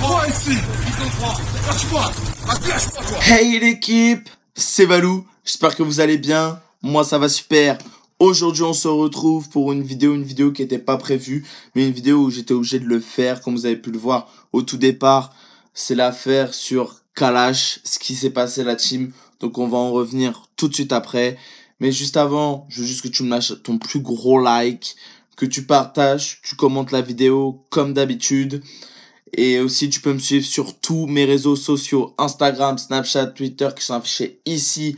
Toi ici, ils ont droit. Lâche-moi. Lâche-moi, toi. Hey l'équipe, c'est Valou. J'espère que vous allez bien. Moi, ça va super. Aujourd'hui, on se retrouve pour une vidéo qui n'était pas prévue, mais une vidéo où j'étais obligé de le faire, comme vous avez pu le voir au tout départ. C'est l'affaire sur Kalash, ce qui s'est passé la team. Donc, on va en revenir tout de suite après. Mais juste avant, je veux juste que tu me lâches ton plus gros like, que tu partages, tu commentes la vidéo comme d'habitude. Et aussi, tu peux me suivre sur tous mes réseaux sociaux, Instagram, Snapchat, Twitter, qui sont affichés ici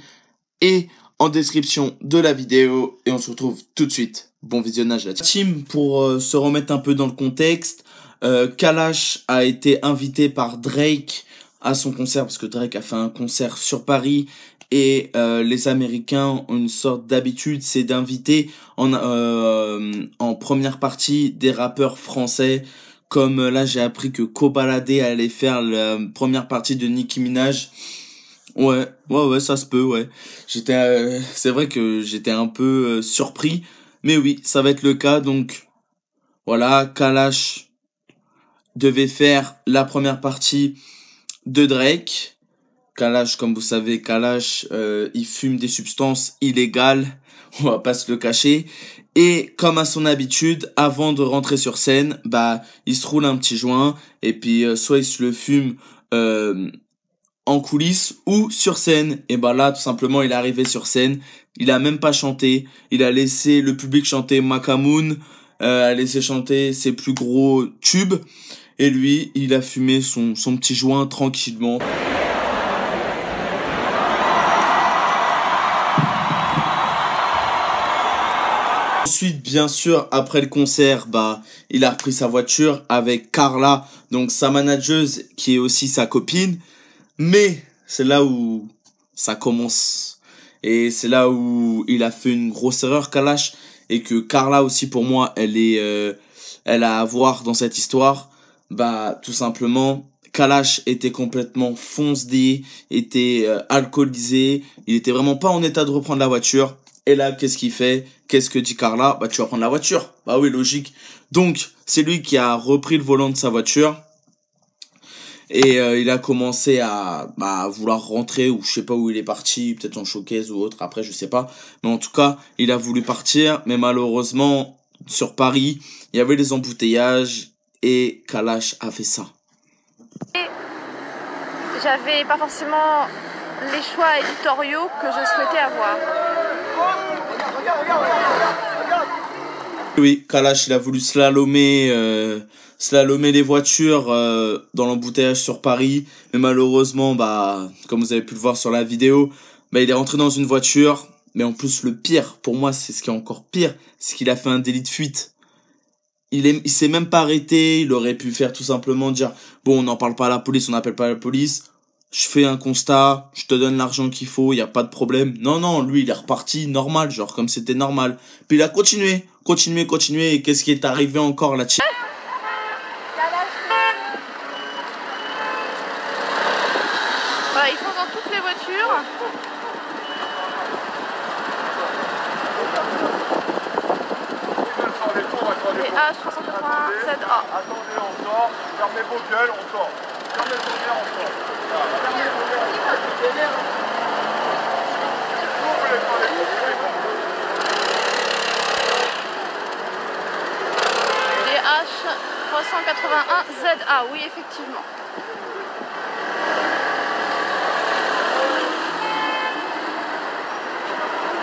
et en description de la vidéo. Et on se retrouve tout de suite. Bon visionnage la team. Pour se remettre un peu dans le contexte, Kalash a été invité par Drake à son concert, parce que Drake a fait un concert sur Paris. Et les Américains ont une sorte d'habitude, c'est d'inviter en première partie des rappeurs français. Comme là, j'ai appris que Kobalade allait faire la première partie de Nicki Minaj. Ouais, ça se peut, ouais. C'est vrai que j'étais un peu surpris. Mais oui, ça va être le cas. Donc, voilà, Kalash devait faire la première partie de Drake. Kalash, comme vous savez, il fume des substances illégales. On va pas se le cacher. Et comme à son habitude, avant de rentrer sur scène, il se roule un petit joint. Et puis, soit il se le fume en coulisses ou sur scène. Et là, tout simplement, il est arrivé sur scène. Il a même pas chanté. Il a laissé le public chanter Makamoon. A laissé chanter ses plus gros tubes. Et lui, il a fumé son petit joint tranquillement. Ensuite, bien sûr, après le concert, il a repris sa voiture avec Carla, donc sa manageuse, qui est aussi sa copine. Mais c'est là où ça commence. Et c'est là où il a fait une grosse erreur, Kalash. Et que Carla aussi, pour moi, elle a à voir dans cette histoire. Tout simplement, Kalash était complètement foncé, était alcoolisé. Il était vraiment pas en état de reprendre la voiture. Et là, qu'est-ce qu'il fait? Qu'est-ce que dit Carla? Tu vas prendre la voiture. Oui, logique. Donc, c'est lui qui a repris le volant de sa voiture. Et il a commencé à vouloir rentrer, ou je sais pas où il est parti, peut-être en showcase ou autre, après je sais pas. Mais en tout cas, il a voulu partir, mais malheureusement, sur Paris, il y avait des embouteillages et Kalash a fait ça. J'avais pas forcément les choix éditoriaux que je souhaitais avoir. Oui, Kalash, il a voulu slalomer les voitures dans l'embouteillage sur Paris. Mais malheureusement, comme vous avez pu le voir sur la vidéo, il est rentré dans une voiture. Mais en plus, le pire, pour moi, c'est ce qui est encore pire, c'est qu'il a fait un délit de fuite. Il s'est même pas arrêté. Il aurait pu faire tout simplement dire, bon, on n'en parle pas à la police, on n'appelle pas la police. Je fais un constat, je te donne l'argent qu'il faut, il y a pas de problème. Non, lui, il est reparti normal, genre comme c'était normal. Puis il a continué. Et qu'est-ce qui est arrivé encore là-dessus? Voilà, ils font dans toutes les voitures. Les H381 ZA. Attendez, on sort. Fermez vos gueules, on sort. Fermez vos gueules, on sort. Fermez vos gueules. Les H381 ZA, oui, effectivement.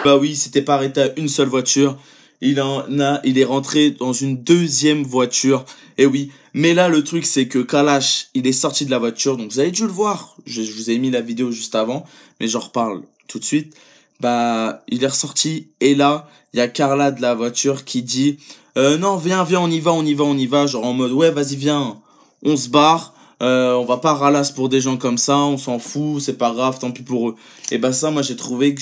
Oui, il s'était pas arrêté à une seule voiture. Il est rentré dans une deuxième voiture. Et oui, mais là, le truc, c'est que Kalash, il est sorti de la voiture. Donc, vous avez dû le voir. Je vous ai mis la vidéo juste avant, mais j'en reparle tout de suite. Il est ressorti. Et là, il y a Carla de la voiture qui dit, non, viens, on y va. Genre en mode, ouais, vas-y, viens. On se barre. On va pas ralasse pour des gens comme ça, on s'en fout, c'est pas grave, tant pis pour eux. Et ça, moi, j'ai trouvé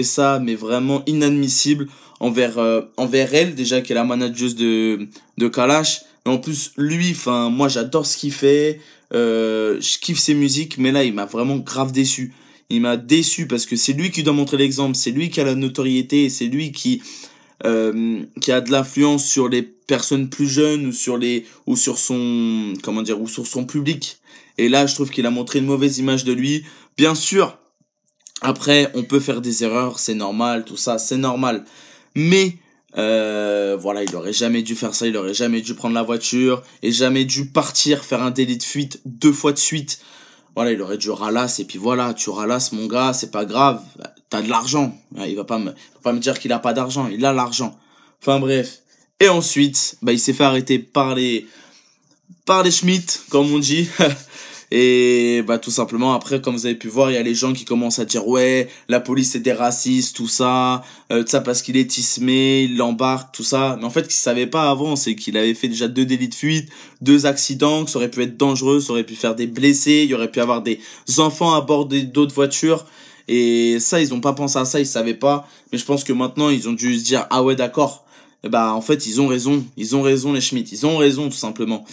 ça, mais vraiment inadmissible envers elle, déjà, qui est la manageuse de Kalash. Mais en plus, lui, moi, j'adore ce qu'il fait, je kiffe ses musiques, mais là, il m'a vraiment grave déçu. Il m'a déçu parce que c'est lui qui doit montrer l'exemple, c'est lui qui a la notoriété, et c'est lui qui qui a de l'influence sur les personnes plus jeunes ou sur son public. Et là, je trouve qu'il a montré une mauvaise image de lui. Bien sûr, après, on peut faire des erreurs, c'est normal, tout ça, c'est normal. Mais voilà, il aurait jamais dû faire ça, il aurait jamais dû prendre la voiture et jamais dû partir faire un délit de fuite 2 fois de suite. Voilà, il aurait dû ralasser, et puis voilà, tu ralasses mon gars, c'est pas grave, t'as de l'argent. Il va pas me dire qu'il a pas d'argent, il a l'argent. Enfin bref. Et ensuite, il s'est fait arrêter par les Schmitt, comme on dit. Et tout simplement, après, comme vous avez pu voir, il y a les gens qui commencent à dire ouais, la police c'est des racistes, tout ça parce qu'il est tismé, il l'embarque, tout ça. Mais en fait, ce qu'il savait pas avant, c'est qu'il avait fait déjà 2 délits de fuite, 2 accidents, que ça aurait pu être dangereux, ça aurait pu faire des blessés, il y aurait pu avoir des enfants à bord d'autres voitures. Et ça, ils ont pas pensé à ça, ils savaient pas. Mais je pense que maintenant, ils ont dû se dire ah ouais, d'accord. Et en fait, ils ont raison les Schmitt, ils ont raison tout simplement.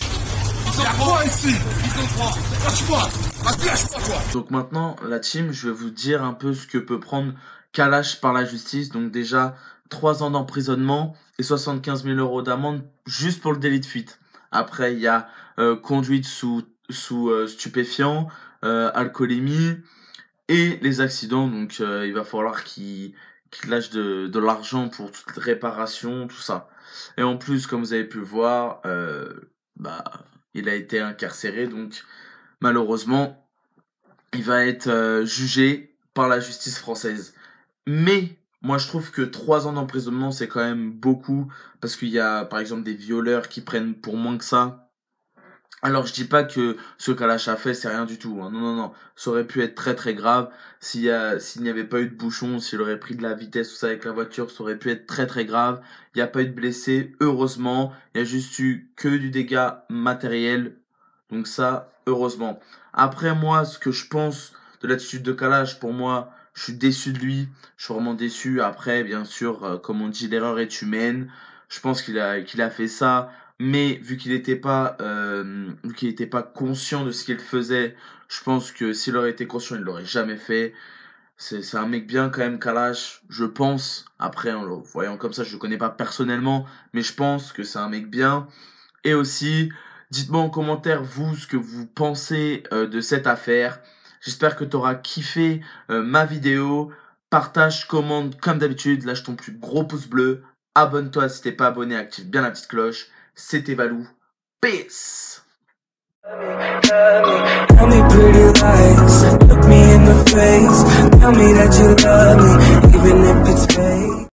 Donc maintenant, la team, je vais vous dire un peu ce que peut prendre Kalash par la justice. Donc déjà, 3 ans d'emprisonnement et 75 000 € d'amende juste pour le délit de fuite. Après, il y a conduite sous stupéfiant, alcoolémie et les accidents. Donc il va falloir qu'il lâche de l'argent pour toute réparation, tout ça. Et en plus, comme vous avez pu le voir, il a été incarcéré, donc malheureusement, il va être jugé par la justice française. Mais moi, je trouve que 3 ans d'emprisonnement, c'est quand même beaucoup, parce qu'il y a, par exemple, des violeurs qui prennent pour moins que ça. Alors, je dis pas que ce que Kalash a fait, c'est rien du tout. Hein. Non. Ça aurait pu être très très grave. S'il n'y avait pas eu de bouchon, s'il aurait pris de la vitesse ou ça avec la voiture, ça aurait pu être très très grave. Il n'y a pas eu de blessés, heureusement. Il y a juste eu que du dégât matériel. Donc ça, heureusement. Après, moi, ce que je pense de l'attitude de Kalash, pour moi, je suis déçu de lui. Je suis vraiment déçu. Après, bien sûr, comme on dit, l'erreur est humaine. Je pense qu'il a fait ça. Mais vu qu'il n'était pas conscient de ce qu'il faisait, je pense que s'il aurait été conscient, il l'aurait jamais fait. C'est un mec bien quand même, Kalash, je pense. Après, en le voyant comme ça, je le connais pas personnellement, mais je pense que c'est un mec bien. Et aussi, dites-moi en commentaire, vous, ce que vous pensez de cette affaire. J'espère que tu auras kiffé ma vidéo. Partage, commente, comme d'habitude, lâche ton plus gros pouce bleu. Abonne-toi si t'es pas abonné, active bien la petite cloche. C'était Valou. Peace. Tell me pretty lies, look me in the face, tell me that you love me, even if it's fake.